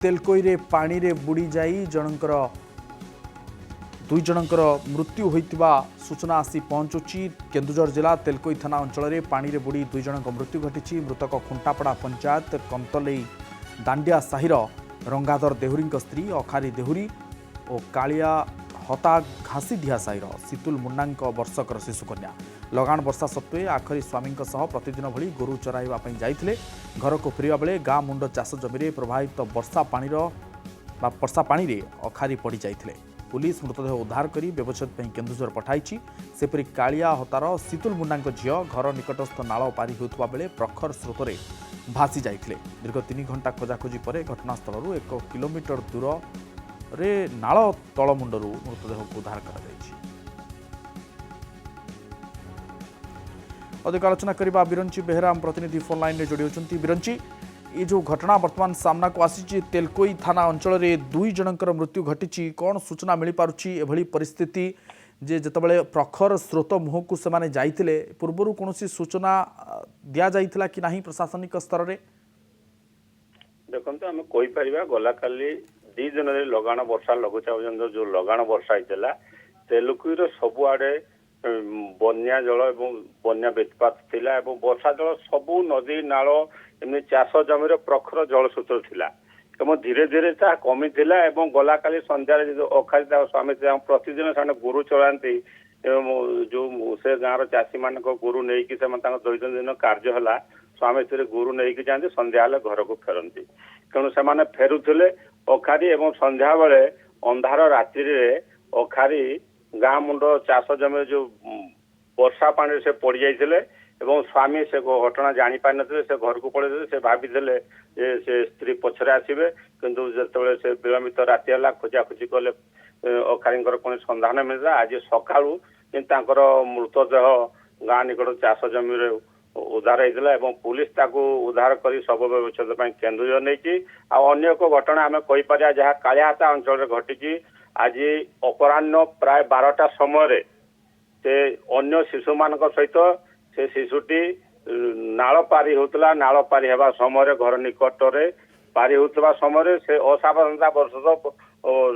तेलकोई पानी रे बुड़ी जाई जनकर दुई जनकर मृत्यु होइतिबा सूचना आसी पहुंचुची। केन्दुझर जिला तेलकोई थाना अंचल में पानी रे बुड़ी दुई जनक मृत्यु घटी। मृतक खुंटापड़ा पंचायत कंतलेई दांडिया साहिर रंगाधर देहुरी स्त्री अखारी देहुरी और कालिया हता घासीडिया साहिर सितुल मुन्ना वर्षकर शिशुकन्या लगाण वर्षा सत्वे आखरी स्वामी प्रतिदिन भली गोरु चराइवा जाइथिले। घर को फेरिया बेले गाँ मुंड चाष जमी प्रभावित वर्षा पानी रे अखारी पड़ जाइथिले। पुलिस मृतदेह उद्धार करी व्यवच्छेद केन्दुझर पठाई। सेपरी कालिया हतार सितुल मुन्ना झील घर निकटस्थ नाल पारी होता बेले प्रखर स्रोत भासी जाइथिले। दीर्घ 3 घंटा खोजाखोजी पर घटनास्थल 1 किलोमीटर दूर रे नाल तलमुंडरू मृतदेह को उद्धार करा जायछि। अधिक आलोचना करबा बिरंची बेहरा प्रतिनिधि फोन लाइन में जोड़ी होचंती। बिरंची, ये जो घटना वर्तमान सामना को आसी तेलकोई थाना अंचल में दुई जनकर मृत्यु घटी, कौन सूचना मिल पारुछि एभली परिस्थिति जे जतबेले प्रखर स्रोत मुह को सेमाने जाइथिले पूर्वरु कोनोसी सूचना दिया जाइथिला कि नाही प्रशासनिक स्तर रे? देखंतु हम कोई परिबा गला काली 2 दिन रे लगाण वर्षा लघुचाप जो लगाण वर्षा होइतला तेलुकुर सबु आडे बन्या जल एवं बन्या बेतपात थिला एवं वर्षा जल सबु नदी नाल एमि चाष जमीर प्रखर जल सूत्र थिला एवं धीरे धीरे ता कमी थिला एवं गला काली संध्या जो अखारी स्वामी प्रतिदिन से गुरु चलांती जो से गाँव चाषी मान गुरु नहीं कि दैनंदिन कार्य है स्वामी से गुरु नहीं कि जाती संध्या घर को फेरती तेणु से फेरुले अखारी एवं संध्या बेले अंधार रात्रि अखारी गाँ मुंड चाष जमी जो वर्षा पानी से पड़ जाते एवं स्वामी से घटना जानी पारि नथिले से घर को पड़े से भाभी से स्त्री पछरे आसबे किंतु जिते से विलंबित राति है खोजाखोजी कले अखारी कौन संधान मिलला। आज सकाळू मृतदेह गाँ निकट चाष जमी उद्धार होता एवं पुलिस ताकू उद्धार कर शव व्यवच्छेद केन्दुझर नहीं अन्य एक घटना आम कहीपर जहाँ कालियाहाता अंचल घटी। आज अपराह्न प्राय 12टा समय से अन्य शिशु मान सहित से शिशुटी नाल पारी होता नाल पारी हेबा समय घर निकट में पारी होता समय से असावधानता वर्षद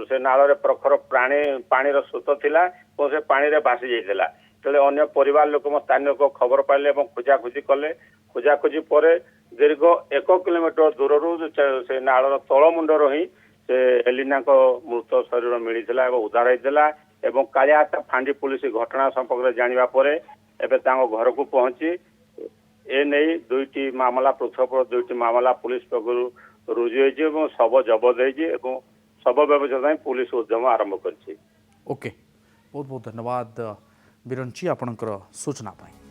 से नाल प्रखर पानी स्रोत थिला और से पानी रे भासी जाइथिला। तेले अन्य परिवार लोक स्थानीय को खबर पाइले और खोजाखोजी कले। खोजाखोजी पर दीर्घ 1 किलोमीटर दूर से नाल तलमुंडर ही से एलिना को मृत शरीर मिलता और उद्धार होता एवं कालियाहाता फांडी पुलिस घटना संपर्क जानिबा परे एबे तांको घर को पहुंची ए नहीं 2टी मामला पृथक 2टी मामला पुलिस पक्षरु रुजु होइछि एवं शव जबत होइछि एवं शव व्यवच्छेद पुलिस उद्यम आरंभ करछि। ओके, बहुत बहुत धन्यवाद बिरंची आपणकर सूचना पाई।